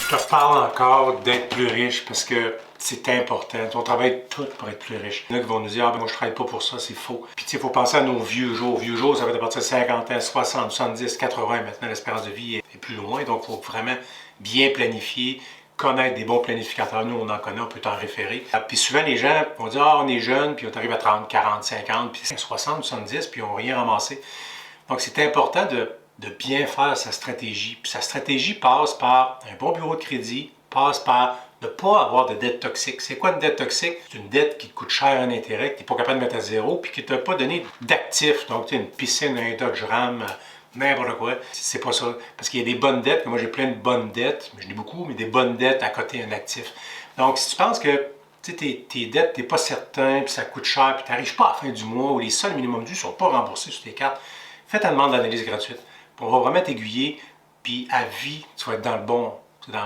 Je te parle encore d'être plus riche parce que c'est important. On travaille tous pour être plus riche. Il y en a qui vont nous dire, ah ben moi je travaille pas pour ça, c'est faux. Puis tu sais, il faut penser à nos vieux jours. Vieux jours, ça va être à partir de 50 ans, 60, 70, 80. Maintenant, l'espérance de vie est plus loin. Donc, il faut vraiment bien planifier, connaître des bons planificateurs. Nous, on en connaît, on peut t'en référer. Puis souvent, les gens vont dire, ah, on est jeune, puis on arrive à 30, 40, 50, puis 60, 70, puis on n'a rien ramassé. Donc, c'est important de bien faire sa stratégie. Puis sa stratégie passe par un bon bureau de crédit, passe par ne pas avoir de dette toxique. C'est quoi une dette toxique? C'est une dette qui te coûte cher en intérêt, que tu n'es pas capable de mettre à zéro, puis qui ne t'a pas donné d'actifs. Donc, tu sais, une piscine, un Dodge Ram, n'importe quoi. C'est pas ça. Parce qu'il y a des bonnes dettes. Moi, j'ai plein de bonnes dettes. J'en ai beaucoup, mais des bonnes dettes à côté d'un actif. Donc, si tu penses que tes dettes, tu n'es pas certain, puis ça coûte cher, puis tu n'arrives pas à la fin du mois, ou les seuls minimums dus ne sont pas remboursés sur tes cartes, fais ta demande d'analyse gratuite. On va vraiment t'aiguiller, puis à vie, tu vas être dans le bon